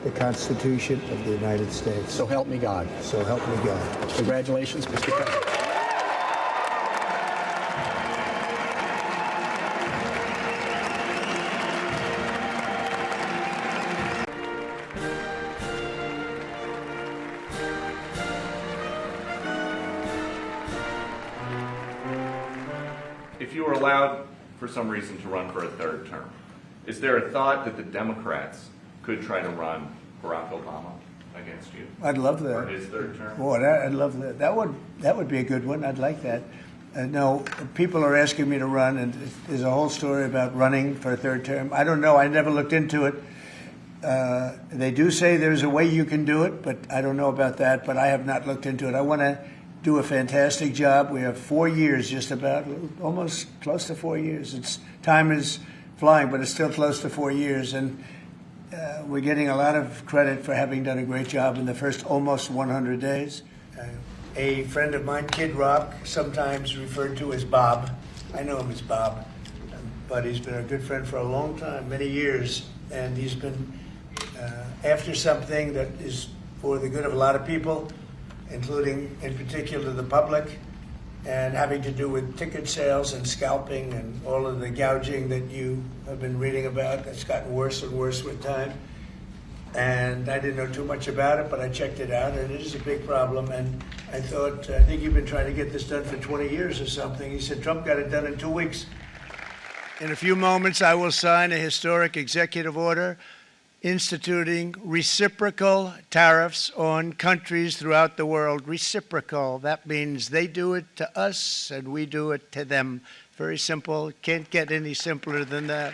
the Constitution of the United States. So help me God. So help me God. Congratulations, Mr. President. If you were allowed, for some reason, to run for a third term, is there a thought that the Democrats could try to run Barack Obama against you I'd love that. for his third term? Boy, I'd love that. That would be a good one. I'd like that. No, people are asking me to run, and there's a whole story about running for a third term. I don't know. I never looked into it. They do say there's a way you can do it, but I don't know about that. But I have not looked into it. I want to do a fantastic job. We have 4 years, just about, almost close to 4 years. Time is flying, but it's still close to 4 years, and we're getting a lot of credit for having done a great job in the first almost 100 days. A friend of mine, Kid Rock, sometimes referred to as Bob. I know him as Bob, but he's been a good friend for a long time, many years, and he's been after something that is for the good of a lot of people, including, in particular, the public, and having to do with ticket sales and scalping and all of the gouging that you have been reading about. That's gotten worse and worse with time. And I didn't know too much about it, but I checked it out, and it is a big problem. And I thought, I think you've been trying to get this done for 20 years or something. He said, Trump got it done in 2 weeks. In a few moments, I will sign a historic executive order instituting reciprocal tariffs on countries throughout the world. Reciprocal, that means they do it to us and we do it to them. Very simple, can't get any simpler than that.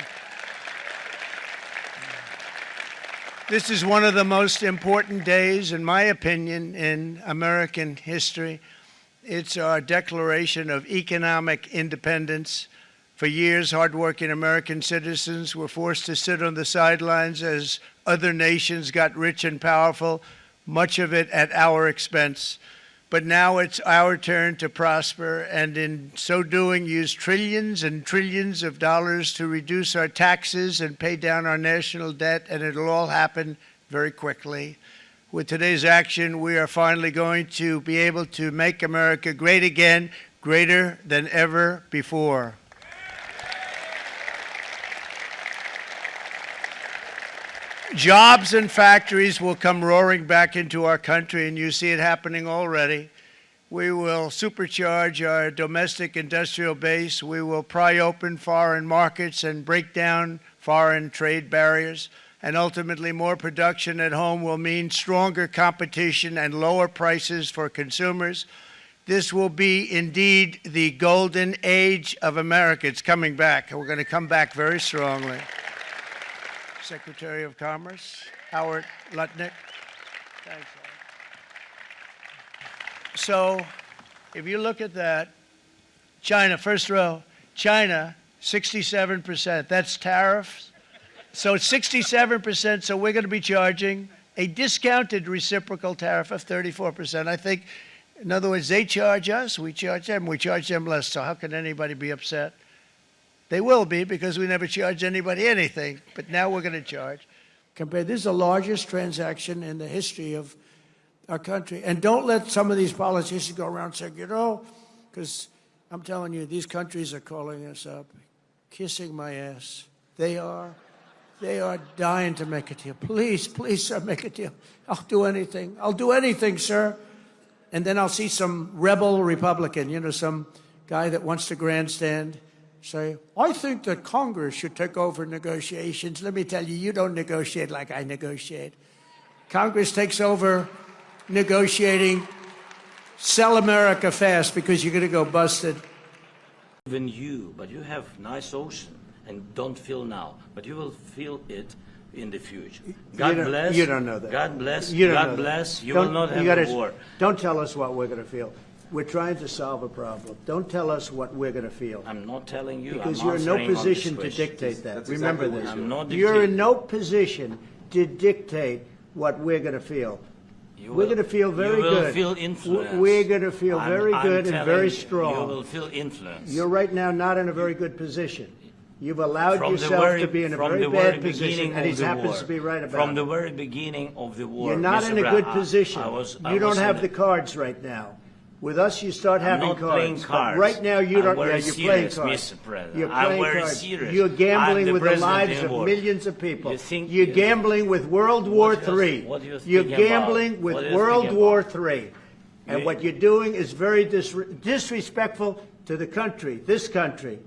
This is one of the most important days, in my opinion, in American history. It's our declaration of economic independence. For years, hardworking American citizens were forced to sit on the sidelines as other nations got rich and powerful, much of it at our expense. But now it's our turn to prosper, and in so doing, use trillions and trillions of dollars to reduce our taxes and pay down our national debt, and it'll all happen very quickly. With today's action, we are finally going to be able to make America great again, greater than ever before. Jobs and factories will come roaring back into our country, and you see it happening already. We will supercharge our domestic industrial base. We will pry open foreign markets and break down foreign trade barriers. And ultimately, more production at home will mean stronger competition and lower prices for consumers. This will be indeed the golden age of America. It's coming back, and we're going to come back very strongly. Secretary of Commerce, Howard Lutnick. Thanks, Howard. So, if you look at that, China, first row, China, 67%. That's tariffs. So it's 67%, so we're going to be charging a discounted reciprocal tariff of 34%. I think, in other words, they charge us, we charge them less. So how can anybody be upset? They will be, because we never charge anybody anything, but now we're going to charge. This is the largest transaction in the history of our country. And don't let some of these politicians go around saying, because I'm telling you, these countries are calling us up, kissing my ass. They are dying to make a deal. Please, please, sir, make a deal. I'll do anything. I'll do anything, sir. And then I'll see some rebel Republican, some guy that wants to grandstand, say, I think that Congress should take over negotiations. Let me tell you, you don't negotiate like I negotiate. Congress takes over negotiating. Sell America fast, because you're going to go busted. Even you, but you have nice ocean and don't feel now, but you will feel it in the future. God bless. You don't know that. God bless. You don't God know bless. that. You will not have a war. Don't tell us what we're going to feel. We're trying to solve a problem. Don't tell us what we're going to feel. I'm not telling you. Because I'm you're in no answering on position this to question. dictate that. That's Remember exactly this. what I'm not You're in dictating. no position to dictate what we're going to feel. We're going to feel very good. You will feel influence. We're going to feel very good and very strong. You will feel influence. You're right now not in a very good position. You've allowed From the yourself very, to be in a from very the very bad position, beginning and he of the happens war, to be right about from it. the very beginning of the war. You're not Mr. in a Brown, good position. I You don't was have in the cards right now. With us, you start having not cards. playing But cards. right now, you I'm don't. very Yeah, you're playing serious, cards. Mr. President. You're I'm playing very cards. serious. You're gambling I'm the with the president lives in of war. millions of people. You think- You're yes. gambling with World War What do you- III. what do you You're think about? gambling with What do you World think War about? III. And You- what you're doing is very disrespectful to the country, this country.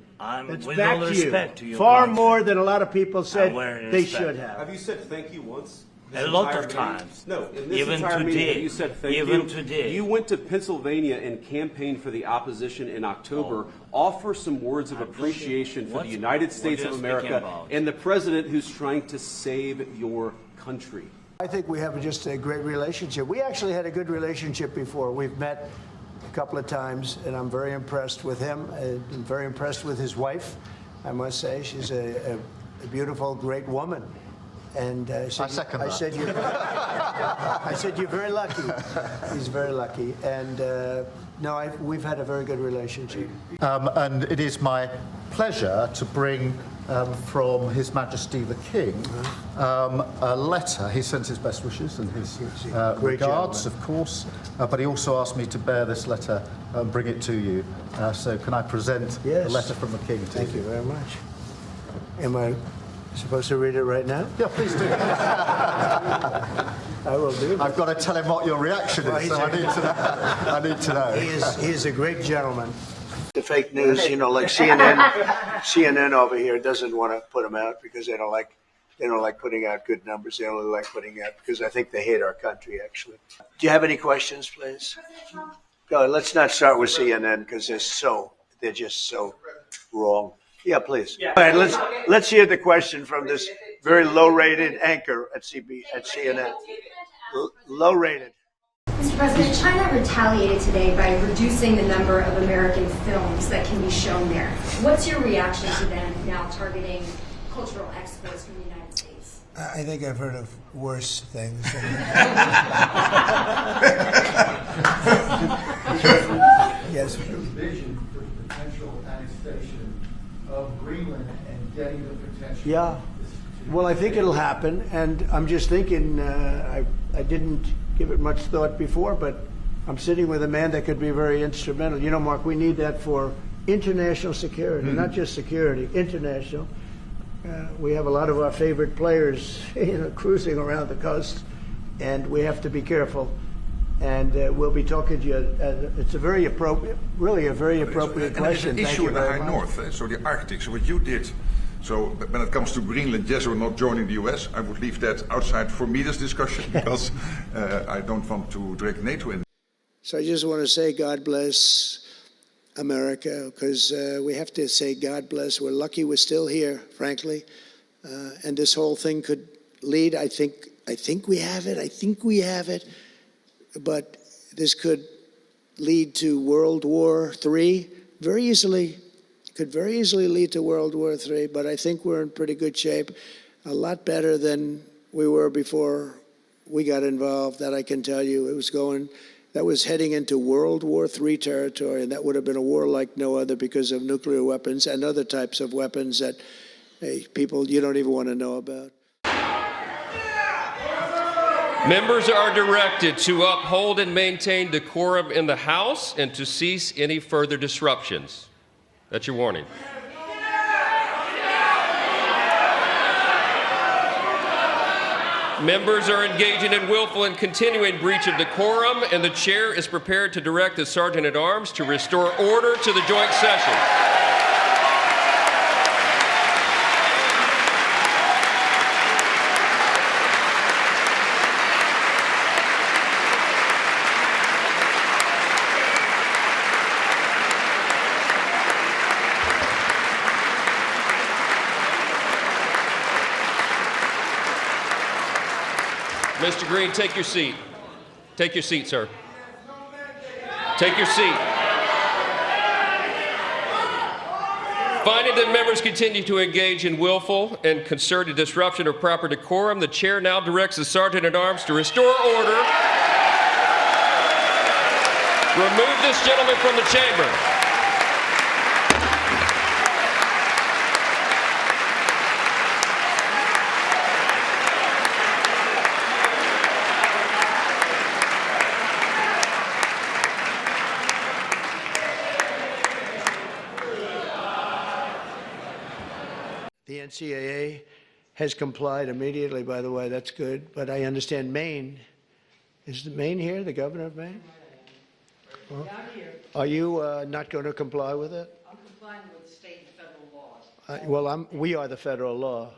It's with back all to respect to you. your Far country. more than a lot of people said I'm very they respect. should have. Have you said thank you once? A lot entire of meeting? times. No, in this Even entire meeting, today. have you said thank Even you? today. You went to Pennsylvania and campaigned for the opposition in October. Offer some words of appreciation for What- the United what States are of you America speaking about? and the president who's trying to save your country. I think we have just a great relationship. We actually had a good relationship before. We've met a couple of times, and I'm very impressed with him. I'm very impressed with his wife, I must say. She's a beautiful, great woman. And I second that. I said, you're very lucky. He's very lucky. And no, we've had a very good relationship. And it is my pleasure to bring from His Majesty the King a letter. He sends his best wishes and his Great regards, gentleman. of course, but he also asked me to bear this letter and bring it to you. So can I present Yes. the letter from the King to Thank you very much. Am I supposed to read it right now? Yeah, please do. I will do. I've got to tell him what your reaction Well, is, so I need to know. I need to know. He is a great gentleman. The fake news, you know, like CNN over here doesn't want to put them out because they don't like putting out good numbers. They only like putting out because I think they hate our country. Actually, do you have any questions, please? Go. Let's not start with CNN because they're just so wrong. Yeah, please. All right, let's hear the question from this very low-rated anchor at CNN. Low-rated. Mr. President, China retaliated today by reducing the number of American films that can be shown there. What's your reaction to them now targeting cultural exports from the United States? I think I've heard of worse things. Yes. Vision for the potential annexation of Greenland and getting the potential. Yeah. Well, I think it'll happen, and I'm just thinking. I didn't give it much thought before, but I'm sitting with a man that could be very instrumental. You know, Mark, we need that for international security, not just security, international. We have a lot of our favorite players, cruising around the coast, and we have to be careful. And we'll be talking to you. It's a very appropriate, really a very appropriate question. And there's Thank an issue you in the very high much. north, so the Arctic. So what you did. So when it comes to Greenland, yes or not joining the US, I would leave that outside for me this discussion because I don't want to drag NATO in. So I just want to say God bless America, because we have to say God bless. We're lucky we're still here, frankly, and this whole thing could lead. I think we have it. I think we have it, but this could lead to World War III very easily. Could very easily lead to World War III. But I think we're in pretty good shape, a lot better than we were before we got involved. That I can tell you. That was heading into World War III territory, and that would have been a war like no other because of nuclear weapons and other types of weapons that people you don't even want to know about. Members are directed to uphold and maintain decorum in the House and to cease any further disruptions. That's your warning. Members are engaging in willful and continuing breach of decorum, and the chair is prepared to direct the Sergeant-at-Arms to restore order to the joint session. Mr. Green, take your seat. Take your seat, sir. Take your seat. Finding that members continue to engage in willful and concerted disruption of proper decorum, the chair now directs the Sergeant-at-Arms to restore order. Remove this gentleman from the chamber. NCAA has complied immediately, by the way. That's good. But I understand Maine. Is Maine here, the governor of Maine? Well, are you not going to comply with it? I'm complying with state and federal laws. Well, we are the federal law.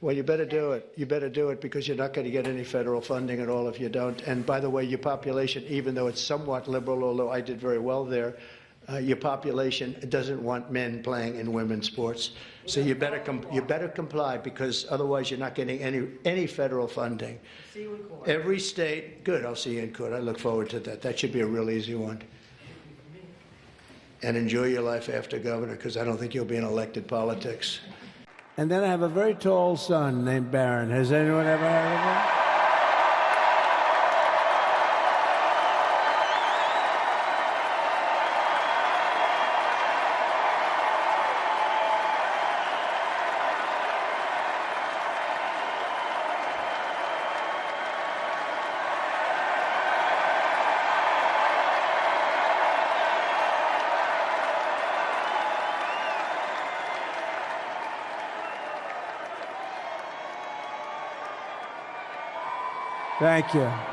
Well, you better do it. You better do it because you're not going to get any federal funding at all if you don't. And by the way, your population, even though it's somewhat liberal, although I did very well there, your population doesn't want men playing in women's sports. So you better comply because otherwise you're not getting any federal funding. See you in court. Every state, good. I'll see you in court. I look forward to that. That should be a real easy one. And enjoy your life after governor because I don't think you'll be in elected politics. And then I have a very tall son named Barron. Has anyone ever heard of him? Thank you.